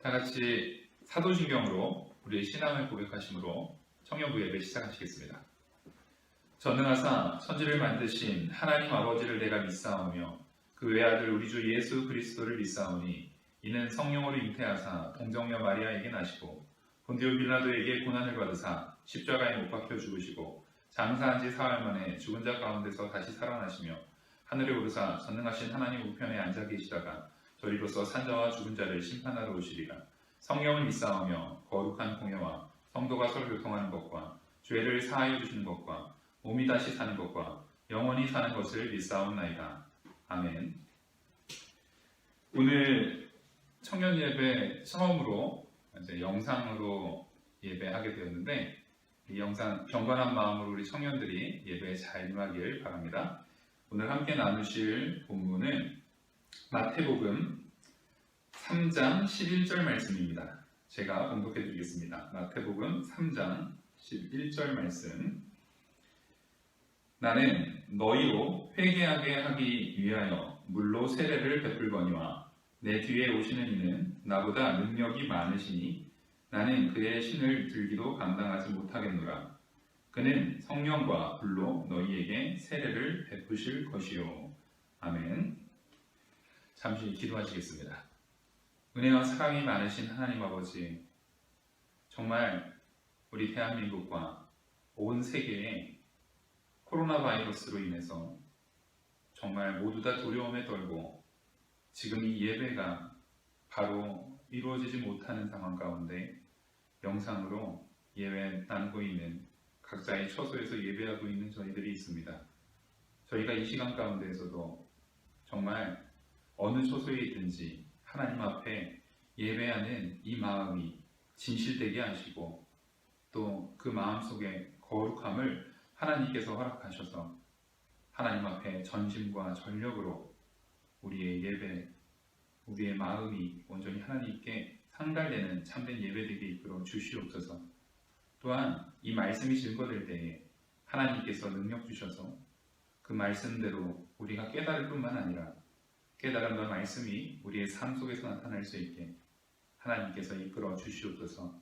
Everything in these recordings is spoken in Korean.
다 같이 사도신경으로 우리의 신앙을 고백하심으로 청년부 예배 시작하시겠습니다. 전능하사 천지를 만드신 하나님 아버지를 내가 믿사오며 그 외아들 우리 주 예수 그리스도를 믿사오니 이는 성령으로 잉태하사 동정녀 마리아에게 나시고 본디오 빌라도에게 고난을 받으사 십자가에 못 박혀 죽으시고 장사한 지 사흘 만에 죽은 자 가운데서 다시 살아나시며 하늘에 오르사 전능하신 하나님 우편에 앉아 계시다가 저리로서 산자와 죽은 자를 심판하러 오시리라. 성령을 믿사오며 거룩한 공예와 성도가 서로 교통하는 것과 죄를 사하여 주시는 것과 몸이 다시 사는 것과 영원히 사는 것을 믿사옵나이다. 아멘. 오늘 청년 예배 처음으로 이제 영상으로 예배하게 되었는데 이 영상 경건한 마음으로 우리 청년들이 예배에 잘 임하길 바랍니다. 오늘 함께 나누실 본문은 마태복음 3장 11절 말씀입니다. 제가 봉독해 드리겠습니다. 마태복음 3장 11절 말씀. 나는 너희로 회개하게 하기 위하여 물로 세례를 베풀거니와 내 뒤에 오시는 이는 나보다 능력이 많으시니 나는 그의 신을 들기도 감당하지 못하겠노라. 그는 성령과 불로 너희에게 세례를 베푸실 것이요. 아멘. 잠시 기도하시겠습니다. 은혜와 사랑이 많으신 하나님 아버지, 정말 우리 대한민국과 온 세계에 코로나 바이러스로 인해서 정말 모두 다 두려움에 떨고 지금 이 예배가 바로 이루어지지 못하는 상황 가운데 영상으로 예배 나누고 있는 각자의 처소에서 예배하고 있는 저희들이 있습니다. 저희가 이 시간 가운데에서도 정말 어느 처소에 있든지 하나님 앞에 예배하는 이 마음이 진실되게 하시고 또 그 마음 속에 거룩함을 하나님께서 허락하셔서 하나님 앞에 전심과 전력으로 우리의 예배, 우리의 마음이 온전히 하나님께 상달되는 참된 예배되게 이끌어 주시옵소서. 또한 이 말씀이 증거될 때에 하나님께서 능력 주셔서 그 말씀대로 우리가 깨달을 뿐만 아니라 깨달음과 말씀이 우리의 삶 속에서 나타날 수 있게 하나님께서 이끌어 주시옵소서.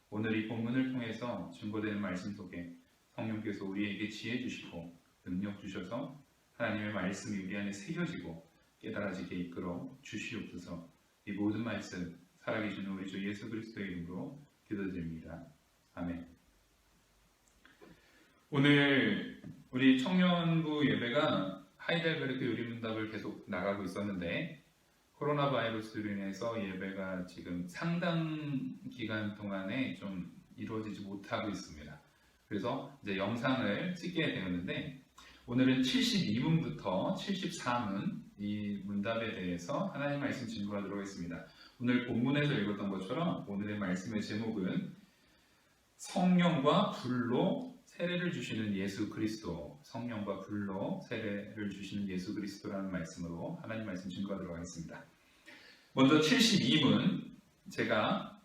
오늘 이 본문을 통해서 증거되는 말씀 속에 성령께서 우리에게 지혜 주시고 능력 주셔서 하나님의 말씀이 우리 안에 새겨지고 깨달아지게 이끌어 주시옵소서. 이 모든 말씀 살아계신 우리 주 예수 그리스도의 이름으로 기도드립니다. 아멘. 오늘 우리 청년부 예배가 하이델베르크 요리문답을 계속 나가고 있었는데 코로나 바이러스로 인해서 예배가 지금 상당 기간 동안에 좀 이루어지지 못하고 있습니다. 그래서 이제 영상을 찍게 되었는데 오늘은 72문부터 74문 이 문답에 대해서 하나님 말씀 진도하도록 하겠습니다. 오늘 본문에서 읽었던 것처럼 오늘의 말씀의 제목은 성령과 불로 세례를 주시는 예수 그리스도, 성령과 불로 세례를 주시는 예수 그리스도라는 말씀으로 하나님 말씀 증거하도록 하겠습니다. 먼저 72문 제가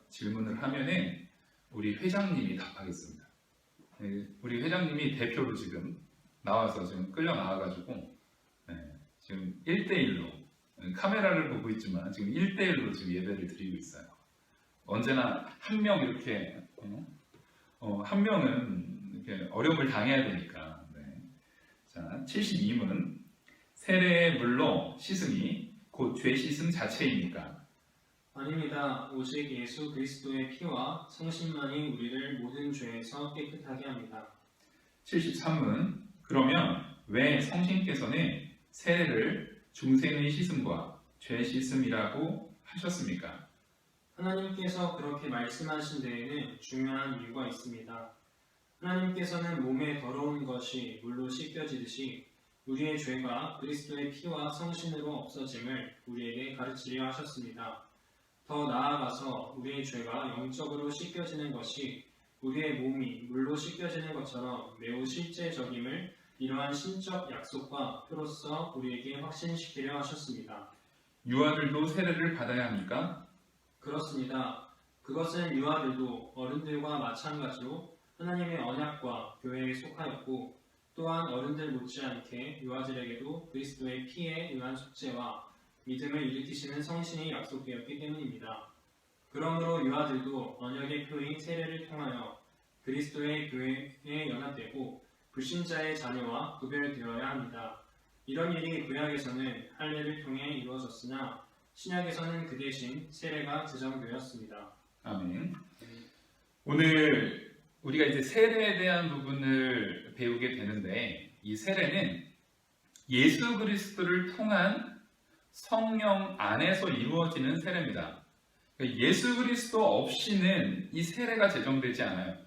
질문을 하면은 우리 회장님이 답하겠습니다. 우리 회장님이 대표로 지금 나와서 지금 끌려 나와가지고 지금 1대1로 카메라를 보고 있지만 지금 1대1로 지금 예배를 드리고 있어요. 언제나 한 명 이렇게 한 명은 이렇게 어려움을 당해야 되니까. 자, 72문 세례의 물로 씻음이 곧 죄 씻음 자체입니까? 아닙니다. 오직 예수 그리스도의 피와 성신만이 우리를 모든 죄에서 깨끗하게 합니다. 73문 그러면 왜 성신께서는 세례를 중생의 씻음과 죄 씻음이라고 하셨습니까? 하나님께서 그렇게 말씀하신 데에는 중요한 이유가 있습니다. 하나님께서는 몸에 더러운 것이 물로 씻겨지듯이 우리의 죄가 그리스도의 피와 성신으로 없어짐을 우리에게 가르치려 하셨습니다. 더 나아가서 우리의 죄가 영적으로 씻겨지는 것이 우리의 몸이 물로 씻겨지는 것처럼 매우 실제적임을 이러한 신적 약속과 표로서 우리에게 확신시키려 하셨습니다. 유아들도 세례를 받아야 합니까? 그렇습니다. 그것은 유아들도 어른들과 마찬가지로 하나님의 언약과 교회에 속하였고 또한 어른들 못지않게 유아들에게도 그리스도의 피에 의한 속죄와 믿음을 일으키시는 성신이 약속되었기 때문입니다. 그러므로 유아들도 언약의 표인 세례를 통하여 그리스도의 교회에 연합되고 불신자의 자녀와 구별되어야 합니다. 이런 일이 구약에서는 할례를 통해 이루어졌으나 신약에서는 그 대신 세례가 제정되었습니다. 아멘. 오늘 우리가 이제 세례에 대한 부분을 배우게 되는데, 이 세례는 예수 그리스도를 통한 성령 안에서 이루어지는 세례입니다. 예수 그리스도 없이는 이 세례가 제정되지 않아요.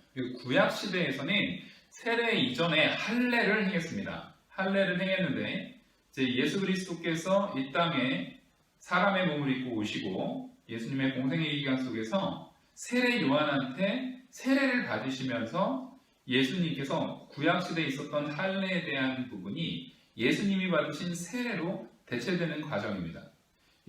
구약 시대에서는 세례 이전에 할례를 행했습니다. 할례를 행했는데 이제 예수 그리스도께서 이 땅에 사람의 몸을 입고 오시고 예수님의 공생의 기간 속에서 세례 요한한테 세례를 받으시면서 예수님께서 구약 시대에 있었던 할례에 대한 부분이 예수님이 받으신 세례로 대체되는 과정입니다.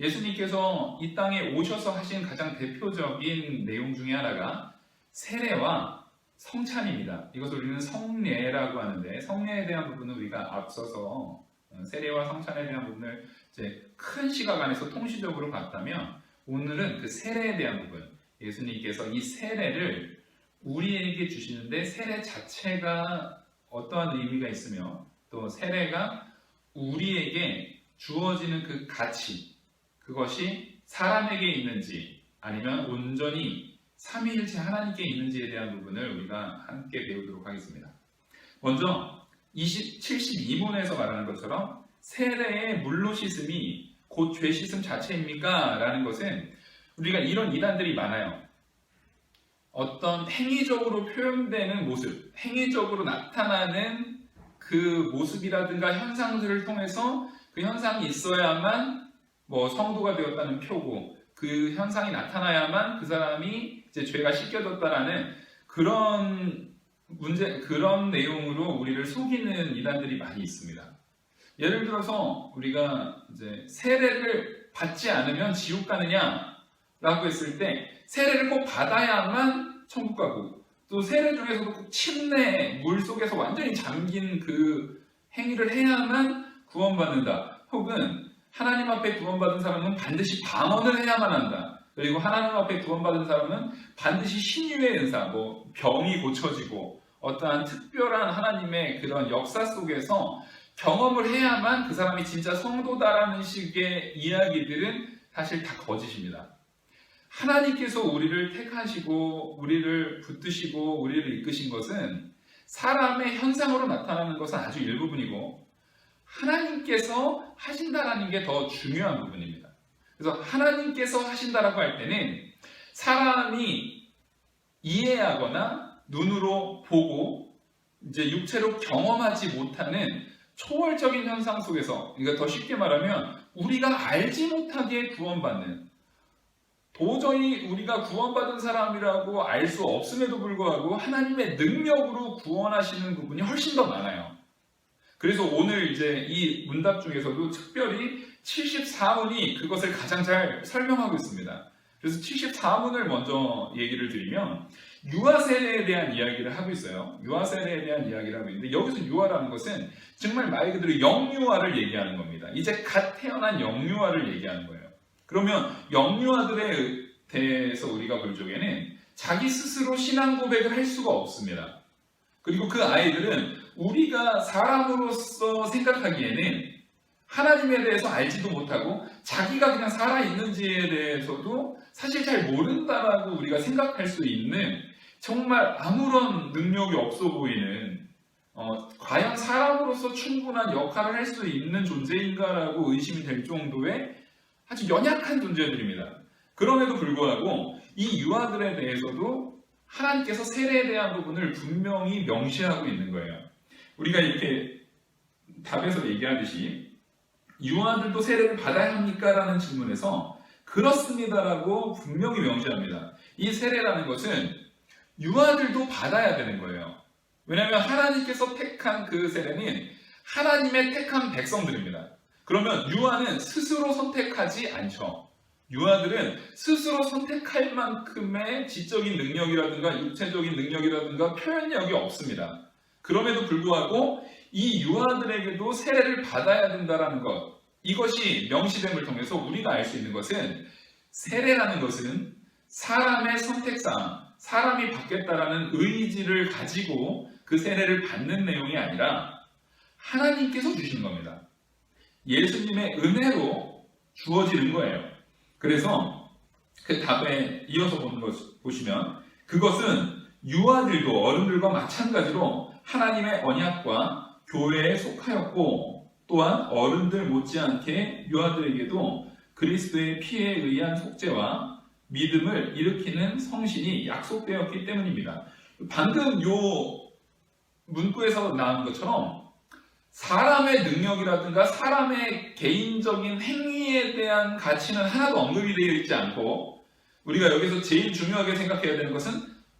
예수님께서 이 땅에 오셔서 하신 가장 대표적인 내용 중에 하나가 세례와 성찬입니다. 이것을 우리는 성례라고 하는데, 성례에 대한 부분은 우리가 앞서서 세례와 성찬에 대한 부분을 이제 큰 시각 안에서 통시적으로 봤다면, 오늘은 그 세례에 대한 부분, 예수님께서 이 세례를 우리에게 주시는데 세례 자체가 어떠한 의미가 있으며 또 세례가 우리에게 주어지는 그 가치, 그것이 사람에게 있는지 아니면 온전히 삼위일체 하나님께 있는지에 대한 부분을 우리가 함께 배우도록 하겠습니다. 먼저 72문에서 말하는 것처럼 세례의 물로 씻음이 곧 죄 씻음 자체입니까? 라는 것은 우리가 이런 이단들이 많아요. 어떤 행위적으로 표현되는 모습, 행위적으로 나타나는 그 모습이라든가 현상들을 통해서 그 현상이 있어야만 성도가 되었다는 표고, 그 현상이 나타나야만 그 사람이 이제 죄가 씻겨졌다라는 그런 그런 내용으로 우리를 속이는 이단들이 많이 있습니다. 예를 들어서 우리가 이제 세례를 받지 않으면 지옥 가느냐라고 했을 때 세례를 꼭 받아야만 천국 가고, 또 세례 중에서도 꼭 침례, 물 속에서 완전히 잠긴 그 행위를 해야만 구원받는다. 혹은 하나님 앞에 구원받은 사람은 반드시 방언을 해야만 한다. 그리고 하나님 앞에 구원받은 사람은 반드시 신유의 은사, 병이 고쳐지고 어떠한 특별한 하나님의 그런 역사 속에서 경험을 해야만 그 사람이 진짜 성도다라는 식의 이야기들은 사실 다 거짓입니다. 하나님께서 우리를 택하시고 우리를 붙드시고 우리를 이끄신 것은 사람의 현상으로 나타나는 것은 아주 일부분이고, 하나님께서 하신다라는 게 더 중요한 부분입니다. 그래서 하나님께서 하신다라고 할 때는 사람이 이해하거나 눈으로 보고 이제 육체로 경험하지 못하는 초월적인 현상 속에서, 그러니까 더 쉽게 말하면 우리가 알지 못하게 구원받는, 도저히 우리가 구원받은 사람이라고 알 수 없음에도 불구하고 하나님의 능력으로 구원하시는 부분이 훨씬 더 많아요. 그래서 오늘 이제 이 문답 중에서도 특별히 74문이 그것을 가장 잘 설명하고 있습니다. 그래서 74문을 먼저 얘기를 드리면 유아세례에 대한 이야기를 하고 있어요. 유아세례에 대한 이야기를 하고 있는데, 여기서 유아라는 것은 정말 말 그대로 영유아를 얘기하는 겁니다. 이제 갓 태어난 영유아를 얘기하는 거예요. 그러면 영유아들에 대해서 우리가 볼 적에는 자기 스스로 신앙 고백을 할 수가 없습니다. 그리고 그 아이들은 우리가 사람으로서 생각하기에는 하나님에 대해서 알지도 못하고 자기가 그냥 살아있는지에 대해서도 사실 잘 모른다라고 우리가 생각할 수 있는, 정말 아무런 능력이 없어 보이는, 과연 사람으로서 충분한 역할을 할 수 있는 존재인가라고 의심이 될 정도의 아주 연약한 존재들입니다. 그럼에도 불구하고 이 유아들에 대해서도 하나님께서 세례에 대한 부분을 분명히 명시하고 있는 거예요. 우리가 이렇게 답에서 얘기하듯이 유아들도 세례를 받아야 합니까? 라는 질문에서 그렇습니다라고 분명히 명시합니다. 이 세례라는 것은 유아들도 받아야 되는 거예요. 왜냐하면 하나님께서 택한 그 세례는 하나님의 택한 백성들입니다. 그러면 유아는 스스로 선택하지 않죠. 유아들은 스스로 선택할 만큼의 지적인 능력이라든가 육체적인 능력이라든가 표현력이 없습니다. 그럼에도 불구하고 이 유아들에게도 세례를 받아야 된다는 것, 이것이 명시됨을 통해서 우리가 알 수 있는 것은 세례라는 것은 사람의 선택사항, 사람이 받겠다라는 의지를 가지고 그 세례를 받는 내용이 아니라 하나님께서 주시는 겁니다. 예수님의 은혜로 주어지는 거예요. 그래서 그 답에 이어서 보는 것 보시면 그것은 유아들도 어른들과 마찬가지로 하나님의 언약과 교회에 속하였고 또한 어른들 못지않게 유아들에게도 그리스도의 피에 의한 속죄와 믿음을 일으키는 성신이 약속되었기 때문입니다. 방금 요 문구에서 나온 것처럼 사람의 능력이라든가 사람의 개인적인 행위에 대한 가치는 하나도 언급이 되어 있지 않고 우리가 여기서 제일 중요하게 생각해야 되는 것은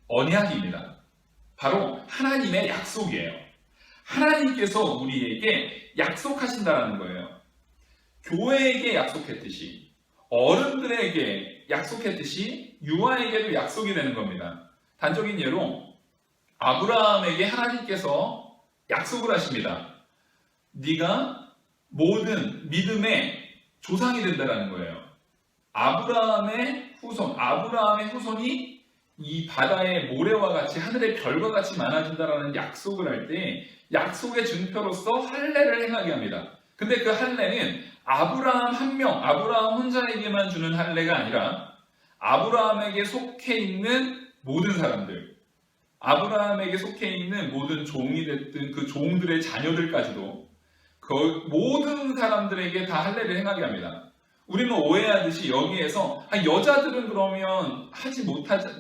언약입니다. 바로 하나님의 약속이에요. 하나님께서 우리에게 약속하신다라는 거예요. 교회에게 약속했듯이 어른들에게 약속했듯이 유아에게도 약속이 되는 겁니다. 단적인 예로 아브라함에게 하나님께서 약속을 하십니다. 네가 모든 믿음의 조상이 된다라는 거예요. 아브라함의 후손이 이 바다의 모래와 같이 하늘의 별과 같이 많아진다라는 약속을 할 때 약속의 증표로서 할례를 행하게 합니다. 근데 그 할례는 아브라함 한 명, 아브라함 혼자에게만 주는 할례가 아니라 아브라함에게 속해 있는 모든 사람들, 아브라함에게 속해 있는 모든 종이 됐든 그 종들의 자녀들까지도 그 모든 사람들에게 다 할례를 행하게 합니다. 우리는 오해하듯이 여기에서 여자들은 그러면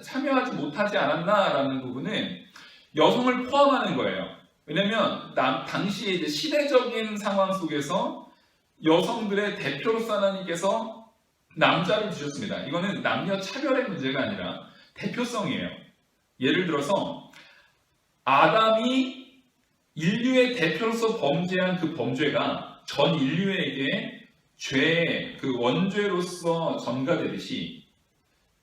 참여하지 못하지 않았나라는 부분은 여성을 포함하는 거예요. 왜냐하면 당시에 이제 시대적인 상황 속에서 여성들의 대표로서 하나님께서 남자를 주셨습니다. 이거는 남녀 차별의 문제가 아니라 대표성이에요. 예를 들어서 아담이 인류의 대표로서 범죄한 그 범죄가 전 인류에게 죄의 그 원죄로서 전가되듯이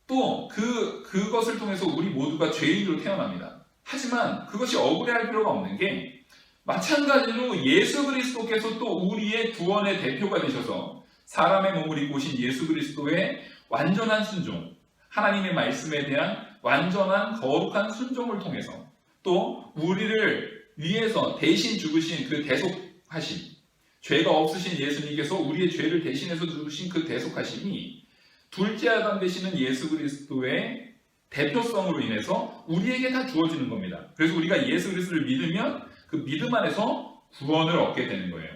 또 그것을 통해서 우리 모두가 죄인으로 태어납니다. 하지만 그것이 억울해할 필요가 없는 게 마찬가지로 예수 그리스도께서 또 우리의 구원의 대표가 되셔서 사람의 몸을 입고 오신 예수 그리스도의 완전한 순종, 하나님의 말씀에 대한 완전한 거룩한 순종을 통해서 또 우리를 위해서 대신 죽으신 그 대속하심, 죄가 없으신 예수님께서 우리의 죄를 대신해서 죽으신 그 대속하심이 둘째 아담 되시는 예수 그리스도의 대표성으로 인해서 우리에게 다 주어지는 겁니다. 그래서 우리가 예수 그리스도를 믿으면 그 믿음 안에서 구원을 얻게 되는 거예요.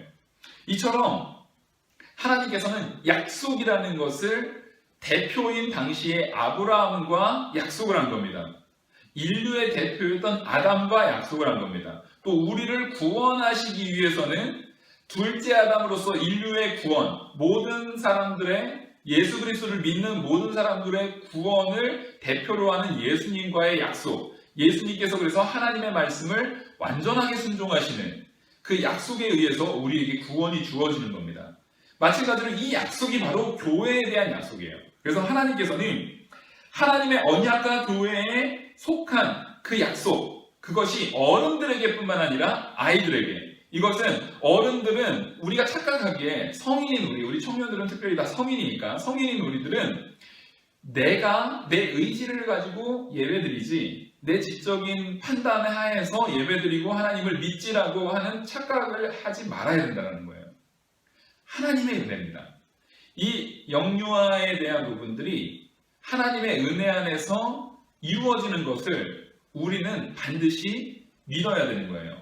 이처럼 하나님께서는 약속이라는 것을 대표인 당시의 아브라함과 약속을 한 겁니다. 인류의 대표였던 아담과 약속을 한 겁니다. 또 우리를 구원하시기 위해서는 둘째 아담으로서 인류의 구원, 모든 사람들의 예수 그리스도를 믿는 모든 사람들의 구원을 대표로 하는 예수님과의 약속, 예수님께서 그래서 하나님의 말씀을 완전하게 순종하시는 그 약속에 의해서 우리에게 구원이 주어지는 겁니다. 마찬가지로 이 약속이 바로 교회에 대한 약속이에요. 그래서 하나님께서는 하나님의 언약과 교회에 속한 그 약속, 그것이 어른들에게 뿐만 아니라 아이들에게, 이것은 어른들은 우리가 착각하기에 성인인 우리 청년들은 특별히 다 성인이니까 성인인 우리들은 내가 내 의지를 가지고 예배드리지 내 지적인 판단에 하에서 예배드리고 하나님을 믿지라고 하는 착각을 하지 말아야 된다는 거예요. 하나님의 은혜입니다. 이 영유아에 대한 부분들이 하나님의 은혜 안에서 이루어지는 것을 우리는 반드시 믿어야 되는 거예요.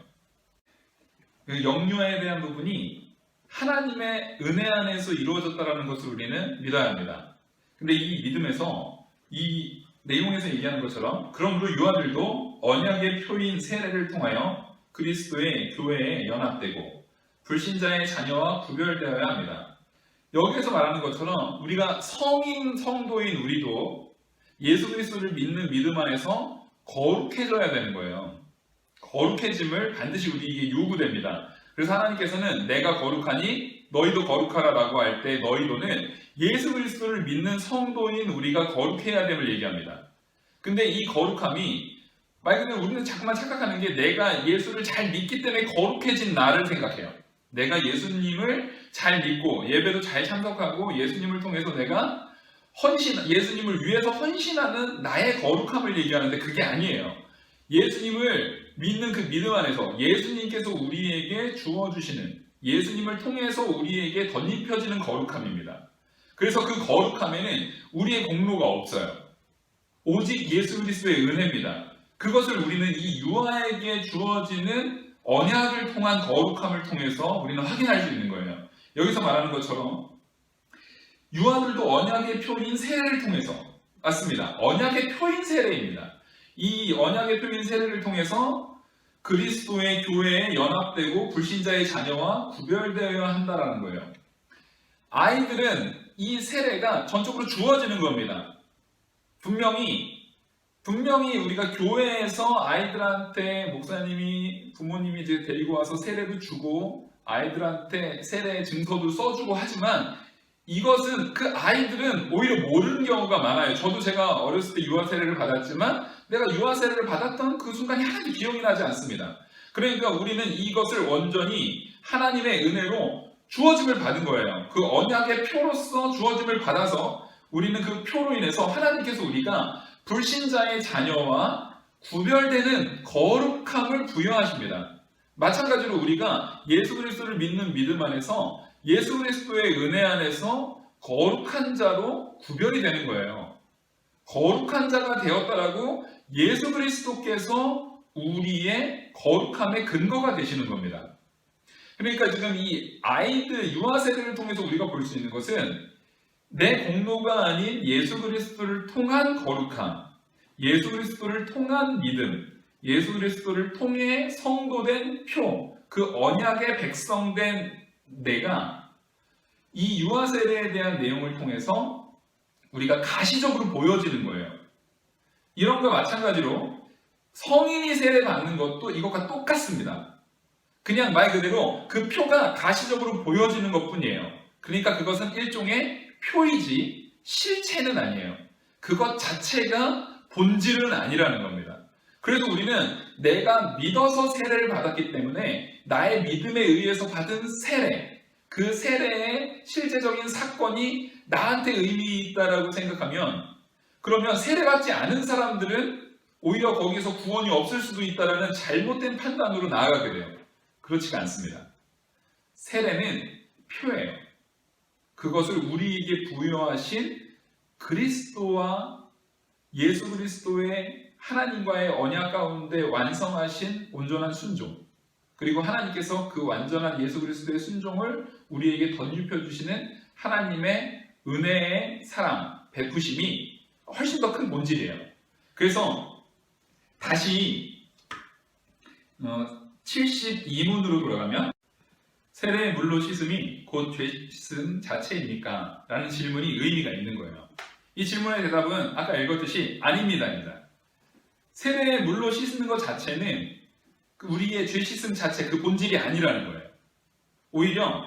그 영유아에 대한 부분이 하나님의 은혜 안에서 이루어졌다는 것을 우리는 믿어야 합니다. 근데 이 믿음에서 이 내용에서 얘기하는 것처럼 그러므로 유아들도 언약의 표인 세례를 통하여 그리스도의 교회에 연합되고 불신자의 자녀와 구별되어야 합니다. 여기에서 말하는 것처럼 우리가 성인 성도인 우리도 예수 그리스도를 믿는 믿음 안에서 거룩해져야 되는 거예요. 거룩해짐을 반드시 우리에게 요구됩니다. 그래서 하나님께서는 내가 거룩하니 너희도 거룩하라라고 할 때 너희도는 예수 그리스도를 믿는 성도인 우리가 거룩해야 됨을 얘기합니다. 근데 이 거룩함이 말 그대로 우리는 자꾸만 착각하는 게 내가 예수를 잘 믿기 때문에 거룩해진 나를 생각해요. 내가 예수님을 잘 믿고 예배도 잘 참석하고 예수님을 통해서 내가 예수님을 위해서 헌신하는 나의 거룩함을 얘기하는데 그게 아니에요. 예수님을 믿는 그 믿음 안에서 예수님께서 우리에게 주어주시는, 예수님을 통해서 우리에게 덧입혀지는 거룩함입니다. 그래서 그 거룩함에는 우리의 공로가 없어요. 오직 예수 그리스도의 은혜입니다. 그것을 우리는 이 유아에게 주어지는 언약을 통한 거룩함을 통해서 우리는 확인할 수 있는 거예요. 여기서 말하는 것처럼 유아들도 언약의 표인 세례를 통해서, 맞습니다. 언약의 표인 세례입니다. 이 언약의 표인 세례를 통해서 그리스도의 교회에 연합되고 불신자의 자녀와 구별되어야 한다는 거예요. 아이들은 이 세례가 전적으로 주어지는 겁니다. 분명히 우리가 교회에서 아이들한테 목사님이, 부모님이 이제 데리고 와서 세례도 주고 아이들한테 세례 증서도 써주고 하지만 이것은 그 아이들은 오히려 모르는 경우가 많아요. 저도 제가 어렸을 때 유아 세례를 받았지만 내가 유아 세례를 받았던 그 순간이 하나도 기억이 나지 않습니다. 그러니까 우리는 이것을 온전히 하나님의 은혜로 주어짐을 받은 거예요. 그 언약의 표로서 주어짐을 받아서 우리는 그 표로 인해서 하나님께서 우리가 불신자의 자녀와 구별되는 거룩함을 부여하십니다. 마찬가지로 우리가 예수 그리스도를 믿는 믿음 안에서 예수 그리스도의 은혜 안에서 거룩한 자로 구별이 되는 거예요. 거룩한 자가 되었다라고 예수 그리스도께서 우리의 거룩함의 근거가 되시는 겁니다. 그러니까 지금 이 아이들 유아 세례를 통해서 우리가 볼 수 있는 것은 내 공로가 아닌 예수 그리스도를 통한 거룩함, 예수 그리스도를 통한 믿음, 예수 그리스도를 통해 성도된 표, 그 언약의 백성된 내가 이 유아 세례에 대한 내용을 통해서 우리가 가시적으로 보여지는 거예요. 이런 거 마찬가지로 성인이 세례 받는 것도 이것과 똑같습니다. 그냥 말 그대로 그 표가 가시적으로 보여지는 것뿐이에요. 그러니까 그것은 일종의 표이지 실체는 아니에요. 그것 자체가 본질은 아니라는 겁니다. 그래서 우리는 내가 믿어서 세례를 받았기 때문에 나의 믿음에 의해서 받은 세례, 그 세례의 실제적인 사건이 나한테 의미 있다라고 생각하면, 그러면 세례받지 않은 사람들은 오히려 거기서 구원이 없을 수도 있다라는 잘못된 판단으로 나아가게 돼요. 그렇지가 않습니다. 세례는 표예요. 그것을 우리에게 부여하신 그리스도와 예수 그리스도의 하나님과의 언약 가운데 완성하신 온전한 순종, 그리고 하나님께서 그 완전한 예수 그리스도의 순종을 우리에게 덧입혀 주시는 하나님의 은혜의 사랑, 베푸심이 훨씬 더 큰 본질이에요. 그래서 다시 72문으로 돌아가면 세례의 물로 씻음이 곧 죄 씻음 자체입니까? 라는 질문이 의미가 있는 거예요. 이 질문의 대답은 아까 읽었듯이 아닙니다입니다. 세례의 물로 씻는 것 자체는 우리의 죄 씻음 자체, 그 본질이 아니라는 거예요. 오히려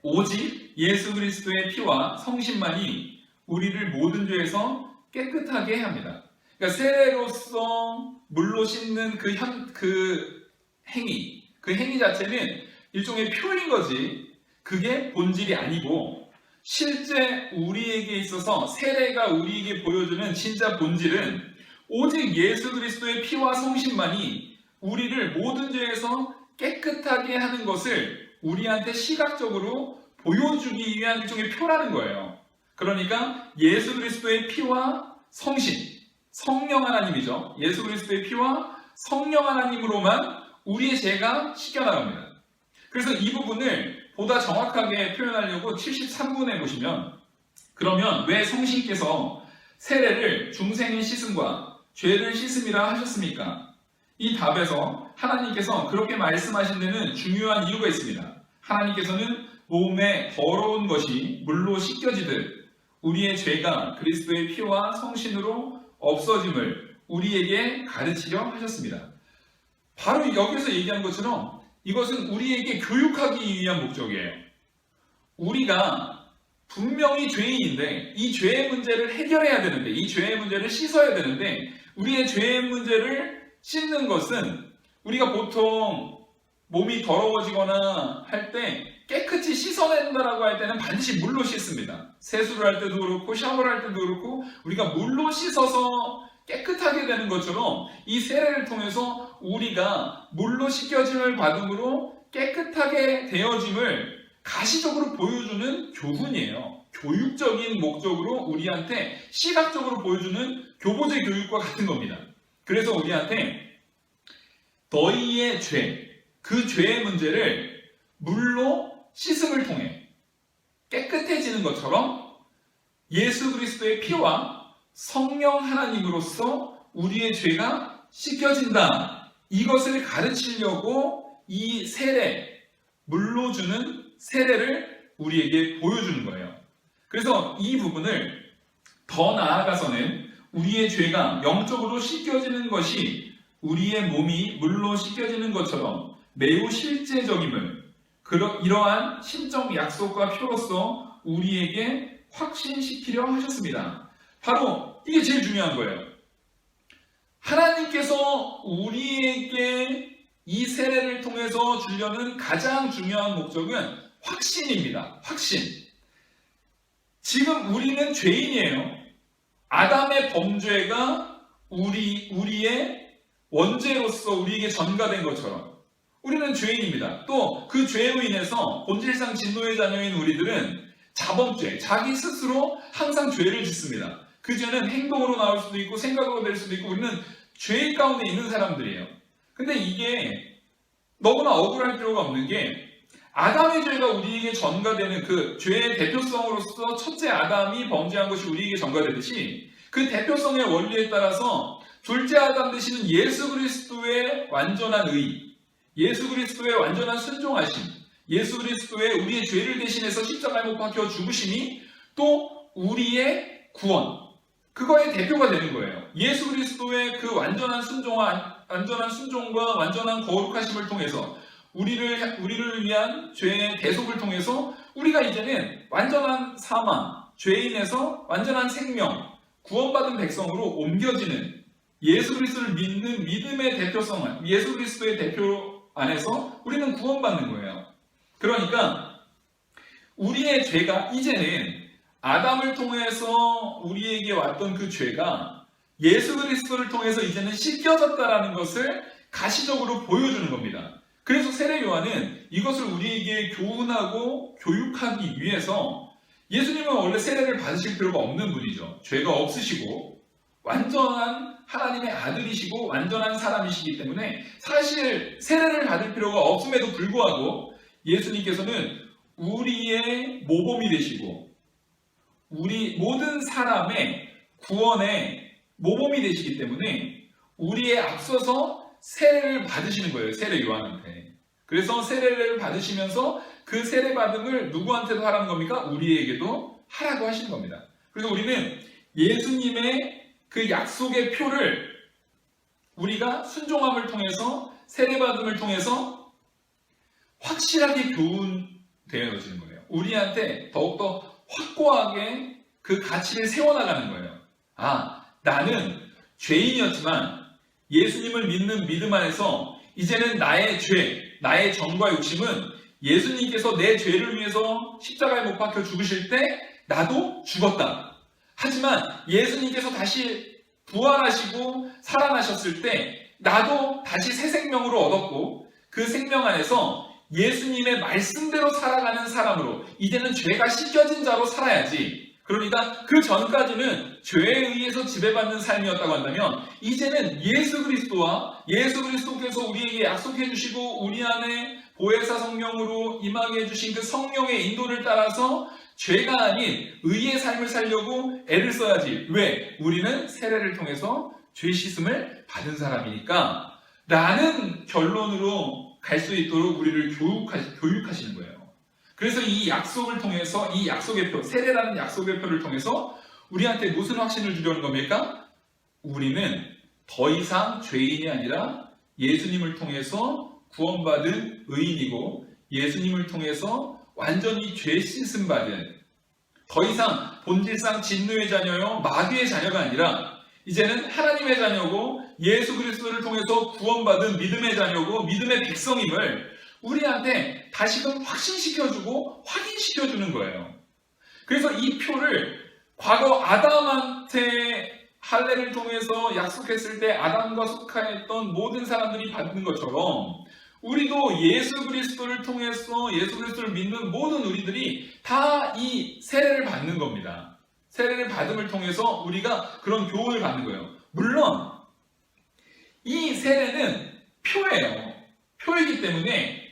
오직 예수 그리스도의 피와 성신만이 우리를 모든 죄에서 깨끗하게 합니다. 그러니까 세례로서 물로 씻는 그 행위 자체는 일종의 표인 거지, 그게 본질이 아니고, 실제 우리에게 있어서 세례가 우리에게 보여주는 진짜 본질은 오직 예수 그리스도의 피와 성신만이 우리를 모든 죄에서 깨끗하게 하는 것을 우리한테 시각적으로 보여주기 위한 일종의 표라는 거예요. 그러니까 예수 그리스도의 피와 성신, 성령 하나님이죠. 예수 그리스도의 피와 성령 하나님으로만 우리의 죄가 씻겨나갑니다. 그래서 이 부분을 보다 정확하게 표현하려고 73분에 보시면, 그러면 왜 성신께서 세례를 중생의 씻음과 죄를 씻음이라 하셨습니까? 이 답에서 하나님께서 그렇게 말씀하신 데는 중요한 이유가 있습니다. 하나님께서는 몸에 더러운 것이 물로 씻겨지듯 우리의 죄가 그리스도의 피와 성신으로 없어짐을 우리에게 가르치려 하셨습니다. 바로 여기서 얘기한 것처럼 이것은 우리에게 교육하기 위한 목적이에요. 우리가 분명히 죄인인데 이 죄의 문제를 해결해야 되는데, 이 죄의 문제를 씻어야 되는데, 우리의 죄의 문제를 씻는 것은 우리가 보통 몸이 더러워지거나 할 때 깨끗이 씻어낸다라고 할 때는 반드시 물로 씻습니다. 세수를 할 때도 그렇고 샤워를 할 때도 그렇고 우리가 물로 씻어서 깨끗하게 되는 것처럼 이 세례를 통해서 우리가 물로 씻겨짐을 받음으로 깨끗하게 되어짐을 가시적으로 보여주는 교훈이에요. 교육적인 목적으로 우리한테 시각적으로 보여주는 교보제 교육과 같은 겁니다. 그래서 우리한테 너희의 죄, 그 죄의 문제를 물로 씻음을 통해 깨끗해지는 것처럼 예수 그리스도의 피와 성령 하나님으로서 우리의 죄가 씻겨진다. 이것을 가르치려고 이 세례, 물로 주는 세례를 우리에게 보여주는 거예요. 그래서 이 부분을 더 나아가서는 우리의 죄가 영적으로 씻겨지는 것이 우리의 몸이 물로 씻겨지는 것처럼 매우 실제적임을 이러한 신적 약속과 표로서 우리에게 확신시키려 하셨습니다. 바로 이게 제일 중요한 거예요. 하나님께서 우리에게 이 세례를 통해서 주려는 가장 중요한 목적은 확신입니다. 확신. 지금 우리는 죄인이에요. 아담의 범죄가 우리의 원죄로서 우리에게 전가된 것처럼 우리는 죄인입니다. 또 그 죄로 인해서 본질상 진노의 자녀인 우리들은 자범죄, 자기 스스로 항상 죄를 짓습니다. 그 죄는 행동으로 나올 수도 있고 생각으로 될 수도 있고 우리는 죄 가운데 있는 사람들이에요. 근데 이게 너무나 억울할 필요가 없는 게 아담의 죄가 우리에게 전가되는 그 죄의 대표성으로서 첫째 아담이 범죄한 것이 우리에게 전가되듯이 그 대표성의 원리에 따라서 둘째 아담 되시는 예수 그리스도의 완전한 의, 예수 그리스도의 완전한 순종하심, 예수 그리스도의 우리의 죄를 대신해서 십자가에 못 박혀 죽으심이 또 우리의 구원, 그거의 대표가 되는 거예요. 예수 그리스도의 그 완전한 순종과 완전한 거룩하심을 통해서 우리를 위한 죄의 대속을 통해서 우리가 이제는 완전한 사망, 죄인에서 완전한 생명, 구원받은 백성으로 옮겨지는 예수 그리스도를 믿는 믿음의 대표성, 예수 그리스도의 대표 안에서 우리는 구원받는 거예요. 그러니까 우리의 죄가 이제는 아담을 통해서 우리에게 왔던 그 죄가 예수 그리스도를 통해서 이제는 씻겨졌다라는 것을 가시적으로 보여주는 겁니다. 그래서 세례 요한은 이것을 우리에게 교훈하고 교육하기 위해서 예수님은 원래 세례를 받으실 필요가 없는 분이죠. 죄가 없으시고 완전한 하나님의 아들이시고 완전한 사람이시기 때문에 사실 세례를 받을 필요가 없음에도 불구하고 예수님께서는 우리의 모범이 되시고 우리 모든 사람의 구원의 모범이 되시기 때문에 우리에 앞서서 세례를 받으시는 거예요. 세례 요한한테. 그래서 세례를 받으시면서 그 세례 받음을 누구한테도 하라는 겁니까? 우리에게도 하라고 하시는 겁니다. 그래서 우리는 예수님의 그 약속의 표를 우리가 순종함을 통해서 세례받음을 통해서 확실하게 교훈되어지는 거예요. 우리한테 더욱더 확고하게 그 가치를 세워나가는 거예요. 아, 나는 죄인이었지만 예수님을 믿는 믿음 안에서 이제는 나의 죄, 나의 정과 욕심은 예수님께서 내 죄를 위해서 십자가에 못 박혀 죽으실 때 나도 죽었다. 하지만 예수님께서 다시 부활하시고 살아나셨을 때 나도 다시 새 생명으로 얻었고 그 생명 안에서 예수님의 말씀대로 살아가는 사람으로 이제는 죄가 씻겨진 자로 살아야지. 그러니까 그 전까지는 죄에 의해서 지배받는 삶이었다고 한다면 이제는 예수 그리스도와 예수 그리스도께서 우리에게 약속해 주시고 우리 안에 보혜사 성령으로 임하게 해주신 그 성령의 인도를 따라서 죄가 아닌 의의 삶을 살려고 애를 써야지. 왜? 우리는 세례를 통해서 죄 씻음을 받은 사람이니까 라는 결론으로 갈 수 있도록 우리를 교육하시는 거예요. 그래서 이 약속을 통해서 이 약속의 표, 세례라는 약속의 표를 통해서 우리한테 무슨 확신을 주려는 겁니까? 우리는 더 이상 죄인이 아니라 예수님을 통해서 구원받은 의인이고 예수님을 통해서 완전히 죄 씻음 받은 더 이상 본질상 진노의 자녀요 마귀의 자녀가 아니라 이제는 하나님의 자녀고 예수 그리스도를 통해서 구원받은 믿음의 자녀고 믿음의 백성임을 우리한테 다시금 확신시켜주고 확인시켜주는 거예요. 그래서 이 표를 과거 아담한테 할례를 통해서 약속했을 때 아담과 속하였던 모든 사람들이 받는 것처럼 우리도 예수 그리스도를 통해서 예수 그리스도를 믿는 모든 우리들이 다 이 세례를 받는 겁니다. 세례를 받음을 통해서 우리가 그런 교훈을 받는 거예요. 물론 이 세례는 표예요. 표이기 때문에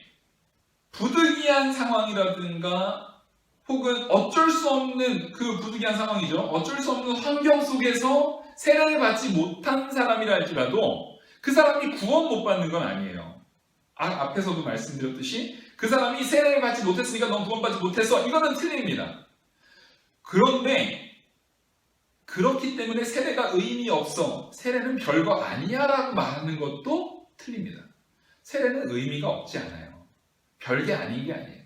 부득이한 상황이라든가 혹은 어쩔 수 없는 그 부득이한 상황이죠. 어쩔 수 없는 환경 속에서 세례를 받지 못한 사람이라 할지라도 그 사람이 구원 못 받는 건 아니에요. 앞에서도 말씀드렸듯이 그 사람이 세례를 받지 못했으니까 넌 구원받지 못했어. 이거는 틀립니다. 그런데 그렇기 때문에 세례가 의미 없어. 세례는 별거 아니야 라고 말하는 것도 틀립니다. 세례는 의미가 없지 않아요. 별게 아닌 게 아니에요.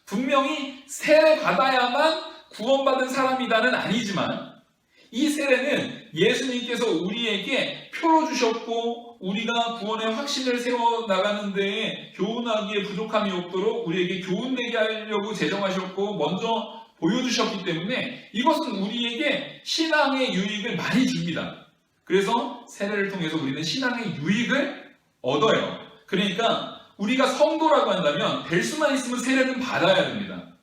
분명히 세례 받아야만 구원받은 사람이다는 아니지만 이 세례는 예수님께서 우리에게 표로 주셨고 우리가 구원의 확신을 세워나가는 데에 교훈하기에 부족함이 없도록 우리에게 교훈되게 하려고 제정하셨고 먼저 보여주셨기 때문에 이것은 우리에게 신앙의 유익을 많이 줍니다. 그래서 세례를 통해서 우리는 신앙의 유익을 얻어요. 그러니까 우리가 성도라고 한다면 될 수만 있으면 세례는 받아야 됩니다.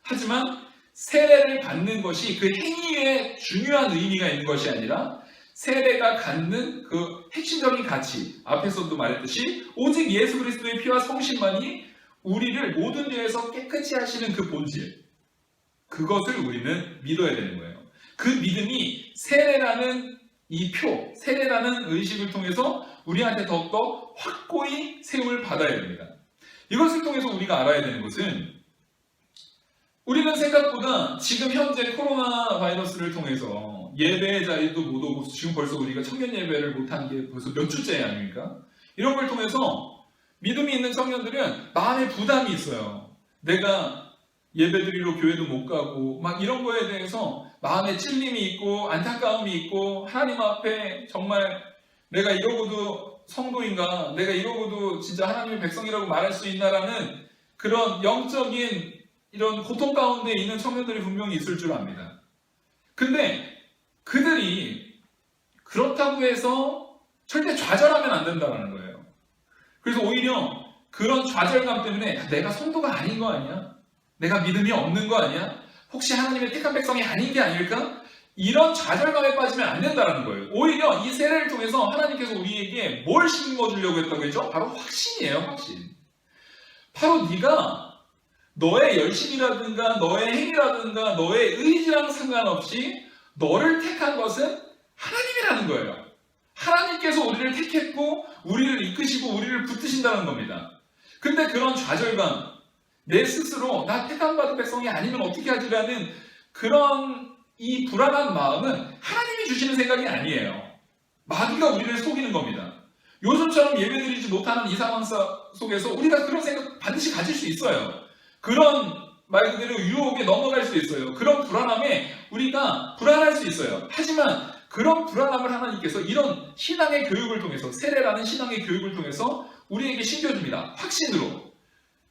하지만 세례를 받는 것이 그 행위에 중요한 의미가 있는 것이 아니라 세례가 갖는 그 핵심적인 가치, 앞에서도 말했듯이 오직 예수 그리스도의 피와 성신만이 우리를 모든 죄에서 깨끗이 하시는 그 본질, 그것을 우리는 믿어야 되는 거예요. 그 믿음이 세례라는 이 표, 세례라는 의식을 통해서 우리한테 더욱더 확고히 세움을 받아야 됩니다. 이것을 통해서 우리가 알아야 되는 것은 우리는 생각보다 지금 현재 코로나 바이러스를 통해서 예배 자리도 못 오고 지금 벌써 우리가 청년 예배를 못한 게 벌써 몇 주째 아닙니까? 이런 걸 통해서 믿음이 있는 청년들은 마음에 부담이 있어요. 내가 예배드리러 교회도 못 가고 막 이런 거에 대해서 마음에 찔림이 있고 안타까움이 있고 하나님 앞에 정말 내가 이러고도 성도인가? 내가 이러고도 진짜 하나님의 백성이라고 말할 수 있나라는 그런 영적인 이런 고통 가운데 있는 청년들이 분명히 있을 줄 압니다. 근데 그들이 그렇다고 해서 절대 좌절하면 안 된다는 거예요. 그래서 오히려 그런 좌절감 때문에 내가 성도가 아닌 거 아니야? 내가 믿음이 없는 거 아니야? 혹시 하나님의 택한 백성이 아닌 게 아닐까? 이런 좌절감에 빠지면 안 된다는 거예요. 오히려 이 세례를 통해서 하나님께서 우리에게 뭘 심어주려고 했다고 했죠? 바로 확신이에요, 확신. 바로 네가 너의 열심이라든가 너의 행위라든가 너의 의지랑 상관없이 너를 택한 것은 하나님이라는 거예요. 하나님께서 우리를 택했고 우리를 이끄시고 우리를 붙드신다는 겁니다. 근데 그런 좌절감, 내 스스로 나 택함받은 백성이 아니면 어떻게 하지라는 그런 이 불안한 마음은 하나님이 주시는 생각이 아니에요. 마귀가 우리를 속이는 겁니다. 요즘처럼 예배드리지 못하는 이 상황 속에서 우리가 그런 생각 반드시 가질 수 있어요. 그런 말 그대로 유혹에 넘어갈 수 있어요. 그런 불안함에 우리가 불안할 수 있어요. 하지만 그런 불안함을 하나님께서 이런 신앙의 교육을 통해서 세례라는 신앙의 교육을 통해서 우리에게 심겨줍니다. 확신으로.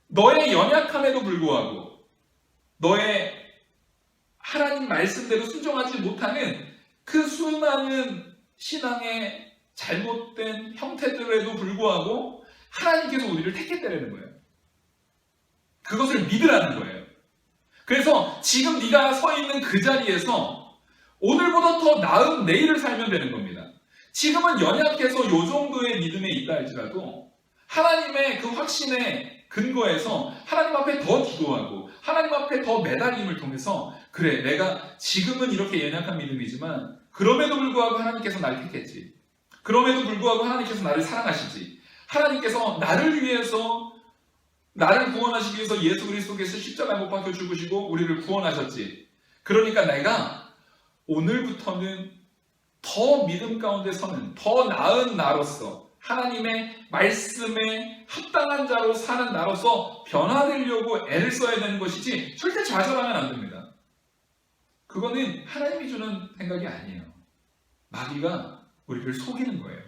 너의 연약함에도 불구하고 너의 하나님 말씀대로 순종하지 못하는 그 수많은 신앙의 잘못된 형태들에도 불구하고 하나님께서 우리를 택했다는 거예요. 그것을 믿으라는 거예요. 그래서 지금 네가 서 있는 그 자리에서 오늘보다 더 나은 내일을 살면 되는 겁니다. 지금은 연약해서 요 정도의 믿음에 있다 할지라도 하나님의 그 확신에 근거해서 하나님 앞에 더 기도하고 하나님 앞에 더 매달림을 통해서 그래 내가 지금은 이렇게 연약한 믿음이지만 그럼에도 불구하고 하나님께서 나를 택했지. 그럼에도 불구하고 하나님께서 나를 사랑하시지. 하나님께서 나를 위해서 나를 구원하시기 위해서 예수 그리스도께서 십자가에 못 박혀 죽으시고 우리를 구원하셨지. 그러니까 내가 오늘부터는 더 믿음 가운데 서는 더 나은 나로서 하나님의 말씀에 합당한 자로 사는 나로서 변화되려고 애를 써야 되는 것이지 절대 좌절하면 안 됩니다. 그거는 하나님이 주는 생각이 아니에요. 마귀가 우리를 속이는 거예요.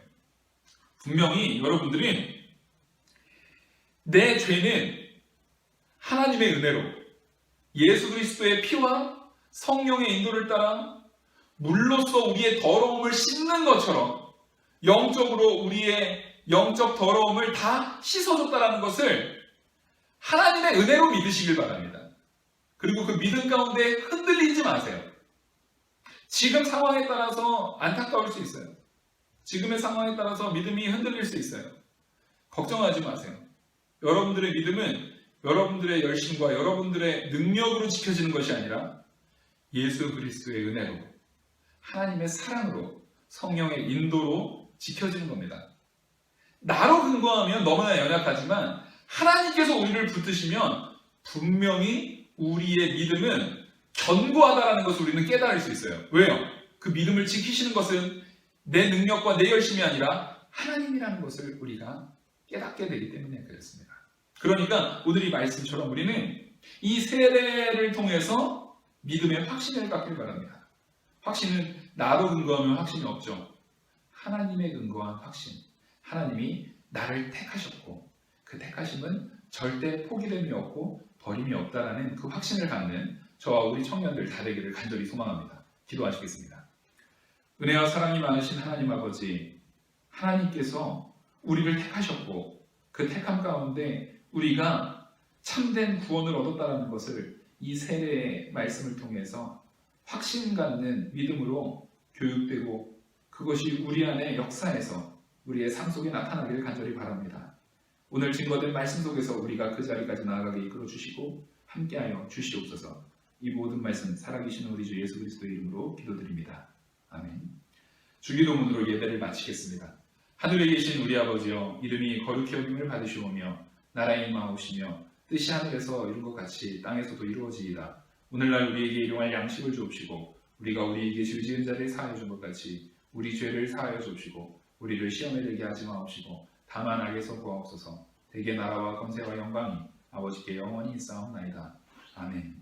분명히 여러분들이 내 죄는 하나님의 은혜로 예수 그리스도의 피와 성령의 인도를 따라 물로써 우리의 더러움을 씻는 것처럼 영적으로 우리의 영적 더러움을 다 씻어줬다라는 것을 하나님의 은혜로 믿으시길 바랍니다. 그리고 그 믿음 가운데 흔들리지 마세요. 지금 상황에 따라서 안타까울 수 있어요. 지금의 상황에 따라서 믿음이 흔들릴 수 있어요. 걱정하지 마세요. 여러분들의 믿음은 여러분들의 열심과 여러분들의 능력으로 지켜지는 것이 아니라 예수 그리스도의 은혜로, 하나님의 사랑으로, 성령의 인도로 지켜지는 겁니다. 나로 근거하면 너무나 연약하지만 하나님께서 우리를 붙드시면 분명히 우리의 믿음은 견고하다라는 것을 우리는 깨달을 수 있어요. 왜요? 그 믿음을 지키시는 것은 내 능력과 내 열심이 아니라 하나님이라는 것을 우리가 깨닫게 되기 때문에 그렇습니다. 그러니까 오늘 이 말씀처럼 우리는 이 세례를 통해서 믿음의 확신을 갖길 바랍니다. 확신은 나로 근거하면 확신이 없죠. 하나님의 근거한 확신. 하나님이 나를 택하셨고 그 택하심은 절대 포기됨이 없고 버림이 없다라는 그 확신을 갖는 저와 우리 청년들 다 되기를 간절히 소망합니다. 기도하시겠습니다. 은혜와 사랑이 많으신 하나님 아버지, 하나님께서 우리를 택하셨고 그 택함 가운데 우리가 참된 구원을 얻었다는 것을 이 세례의 말씀을 통해서 확신 갖는 믿음으로 교육되고 그것이 우리 안에 역사해서 우리의 삶 속에 나타나기를 간절히 바랍니다. 오늘 증거된 말씀 속에서 우리가 그 자리까지 나아가게 이끌어 주시고 함께하여 주시옵소서. 이 모든 말씀 살아계신 우리 주 예수 그리스도의 이름으로 기도드립니다. 아멘. 주기도문으로 예배를 마치겠습니다. 하늘에 계신 우리 아버지여, 이름이 거룩히 여김을 받으시오며 나라의 임하오시며 뜻이 하늘에서 이룬 것 같이 땅에서도 이루어지이다. 오늘날 우리에게 일용할 양식을 주옵시고 우리가 우리에게 죄 지은 자를 사하여 준 것 같이 우리 죄를 사하여 주옵시고 우리를 시험에 들게 하지 마옵시고 다만 악에서 구하옵소서. 대개 나라와 권세와 영광이 아버지께 영원히 있사옵나이다. 아멘.